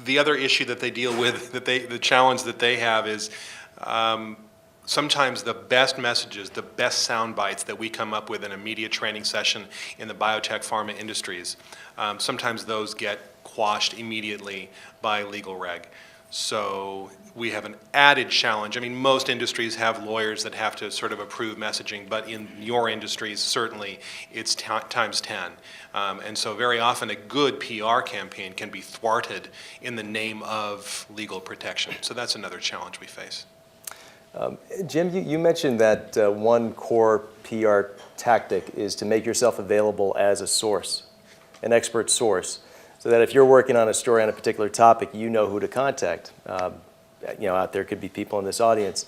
the other issue that they deal with, the challenge that they have is sometimes the best messages, the best sound bites that we come up with in a media training session in the biotech pharma industries, sometimes those get quashed immediately by legal reg. So we have an added challenge. I mean, most industries have lawyers that have to sort of approve messaging, but in your industries, certainly, it's times 10. And so very often a good PR campaign can be thwarted in the name of legal protection. So that's another challenge we face. Jim, you mentioned that one core PR tactic is to make yourself available as a source, an expert source, so that if you're working on a story on a particular topic, you know who to contact. Out there could be people in this audience.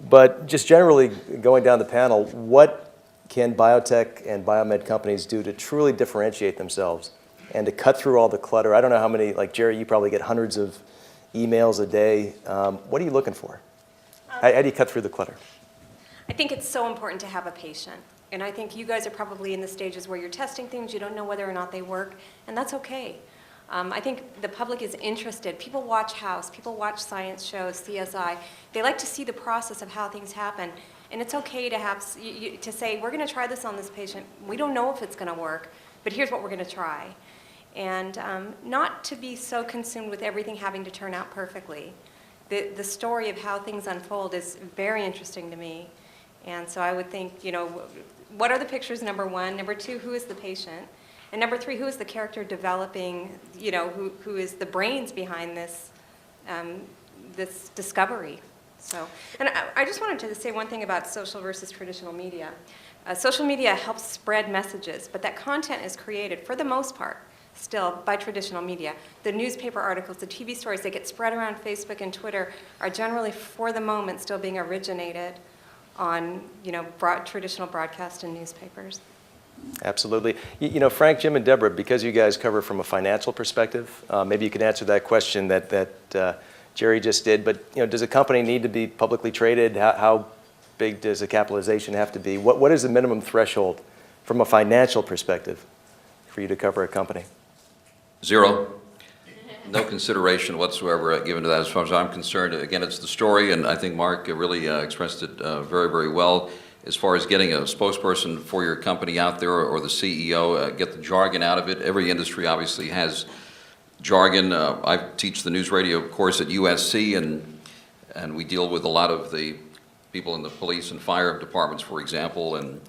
But just generally, going down the panel, what can biotech and biomed companies do to truly differentiate themselves and to cut through all the clutter? I don't know how many, like Jerry, you probably get hundreds of emails a day. What are you looking for? How do you cut through the clutter? I think it's so important to have a patient. And I think you guys are probably in the stages where you're testing things, you don't know whether or not they work, and that's okay. I think the public is interested. People watch House, people watch science shows, CSI. They like to see the process of how things happen. And it's okay to have to say, we're going to try this on this patient. We don't know if it's going to work, but here's what we're going to try. And not to be so consumed with everything having to turn out perfectly. The story of how things unfold is very interesting to me. And so I would think, what are the pictures, number one? Number two, who is the patient? And number three, who is the character developing, who is the brains behind this, this discovery? So, and I just wanted to say one thing about social versus traditional media. Social media helps spread messages, but that content is created, for the most part, still by traditional media. The newspaper articles, the TV stories that get spread around Facebook and Twitter are generally, for the moment, still being originated on, traditional broadcast and newspapers. Absolutely. Frank, Jim, and Deborah, because you guys cover from a financial perspective, maybe you could answer that question that Jerry just did. But does a company need to be publicly traded? How big does the capitalization have to be? What is the minimum threshold from a financial perspective for you to cover a company? 0. No consideration whatsoever given to that as far as I'm concerned. Again, it's the story, and I think Mark really expressed it very, very well. As far as getting a spokesperson for your company out there or the CEO, get the jargon out of it. Every industry obviously has jargon. I teach the news radio course at USC, and we deal with a lot of the people in the police and fire departments, for example. And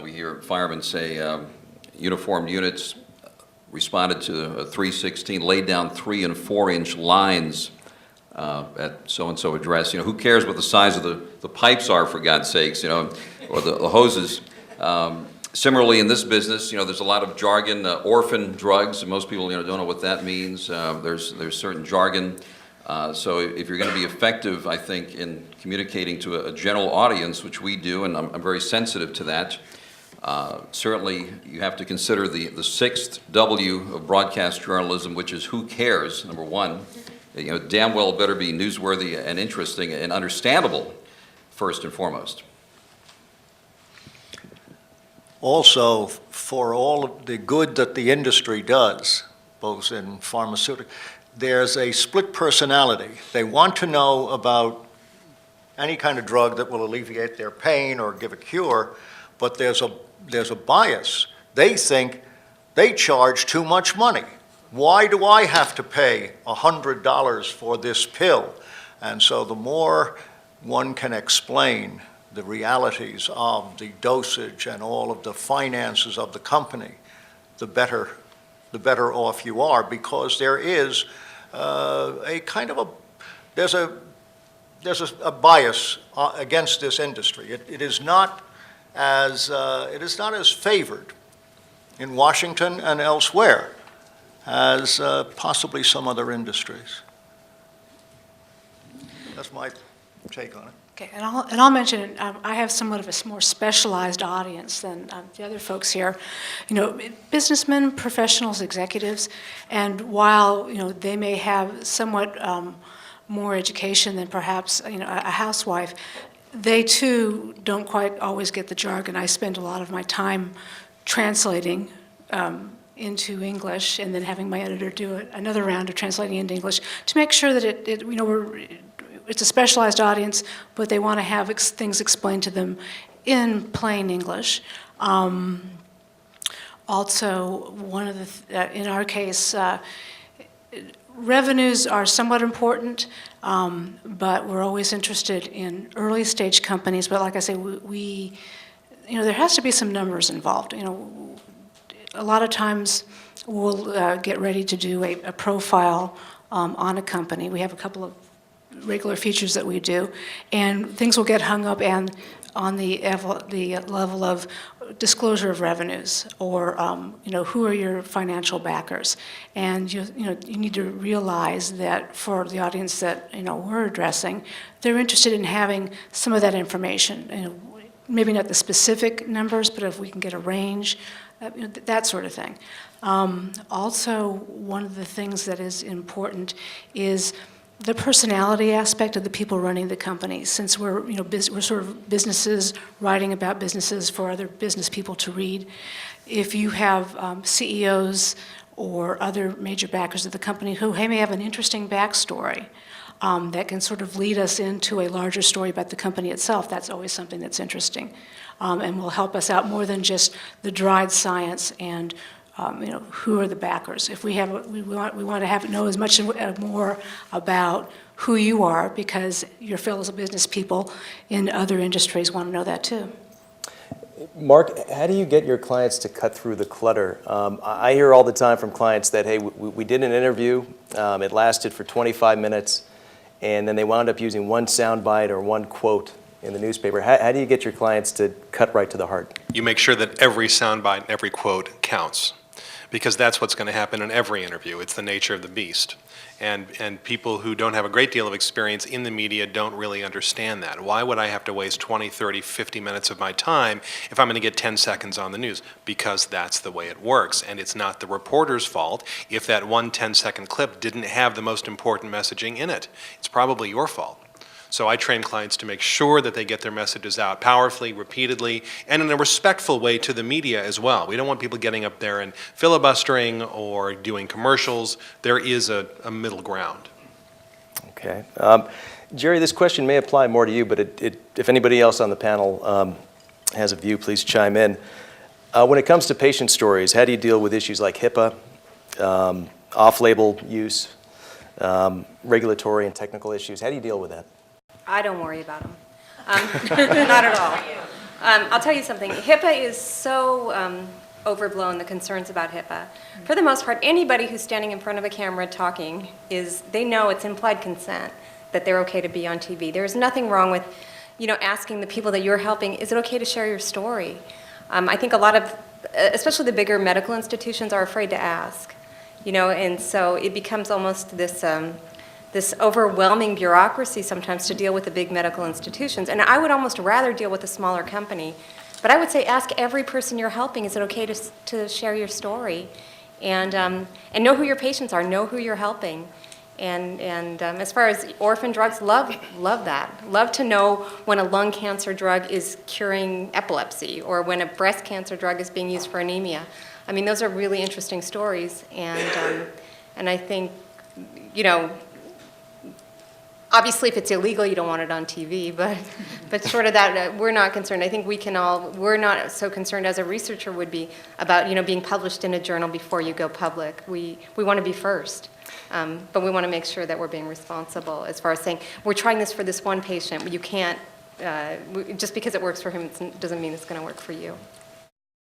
we hear firemen say uniformed units responded to a 316, laid down 3- and 4-inch lines at so-and-so address. Who cares what the size of the pipes are, for God's sakes, or the hoses. Similarly, in this business, there's a lot of jargon, orphan drugs, and most people, don't know what that means. There's certain jargon. So if you're going to be effective, I think, in communicating to a general audience, which we do, and I'm very sensitive to that, certainly you have to consider the 6th W of broadcast journalism, which is who cares, number one. Damn well better be newsworthy and interesting and understandable, first and foremost. Also, for all of the good that the industry does, both in pharmaceutical, there's a split personality. They want to know about any kind of drug that will alleviate their pain or give a cure, but there's a bias. They think they charge too much money. Why do I have to pay $100 for this pill? And so the more one can explain the realities of the dosage and all of the finances of the company, the better off you are, because there is there's a bias against this industry. It is not as favored in Washington and elsewhere as possibly some other industries. That's my take on it. Okay, and I'll mention, I have somewhat of a more specialized audience than the other folks here. Businessmen, professionals, executives, and while they may have somewhat more education than perhaps a housewife, they too don't quite always get the jargon. I spend a lot of my time translating into English and then having my editor do another round of translating into English to make sure that it's a specialized audience, but they want to have things explained to them in plain English. Also, in our case, revenues are somewhat important, but we're always interested in early stage companies. But like I say, there has to be some numbers involved. A lot of times we'll get ready to do a profile on a company. We have a couple of regular features that we do, and things will get hung up and on the level of disclosure of revenues, or who are your financial backers, and you need to realize that for the audience that we're addressing, they're interested in having some of that information. Maybe not the specific numbers, but if we can get a range, that sort of thing. Also, one of the things that is important is the personality aspect of the people running the company. Since we're sort of businesses writing about businesses for other business people to read, if you have CEOs or other major backers of the company who may have an interesting backstory that can sort of lead us into a larger story about the company itself, that's always something that's interesting, and will help us out more than just the dried science and who are the backers. If we want to know as much more about who you are, because your fellow business people in other industries want to know that too. Mark, how do you get your clients to cut through the clutter? I hear all the time from clients that, hey, we did an interview, it lasted for 25 minutes, and then they wound up using one soundbite or one quote in the newspaper. How do you get your clients to cut right to the heart? You make sure that every soundbite, every quote counts, because that's what's going to happen in every interview. It's the nature of the beast. And people who don't have a great deal of experience in the media don't really understand that. Why would I have to waste 20, 30, 50 minutes of my time if I'm going to get 10 seconds on the news? Because that's the way it works. And it's not the reporter's fault if that one 10-second clip didn't have the most important messaging in it. It's probably your fault. So I train clients to make sure that they get their messages out powerfully, repeatedly, and in a respectful way to the media as well. We don't want people getting up there and filibustering or doing commercials. There is a middle ground. Okay. Jerry, this question may apply more to you, but if anybody else on the panel has a view, please chime in. When it comes to patient stories, how do you deal with issues like HIPAA, off-label use, regulatory and technical issues? How do you deal with that? I don't worry about them. Not at all. I'll tell you something. HIPAA is so overblown, the concerns about HIPAA. For the most part, anybody who's standing in front of a camera talking they know it's implied consent that they're okay to be on TV. There's nothing wrong with, asking the people that you're helping, is it okay to share your story? I think a lot of, especially the bigger medical institutions, are afraid to ask. And so it becomes almost this overwhelming bureaucracy sometimes to deal with the big medical institutions. And I would almost rather deal with a smaller company. But I would say ask every person you're helping, is it okay to share your story? And know who your patients are, know who you're helping. And as far as orphan drugs, love that. Love to know when a lung cancer drug is curing epilepsy, or when a breast cancer drug is being used for anemia. I mean, those are really interesting stories, and I think, obviously if it's illegal, you don't want it on TV, but short of that, we're not concerned. I think we're not so concerned as a researcher would be about, being published in a journal before you go public. We want to be first, but we want to make sure that we're being responsible as far as saying, we're trying this for this one patient, you can't, just because it works for him, it doesn't mean it's going to work for you.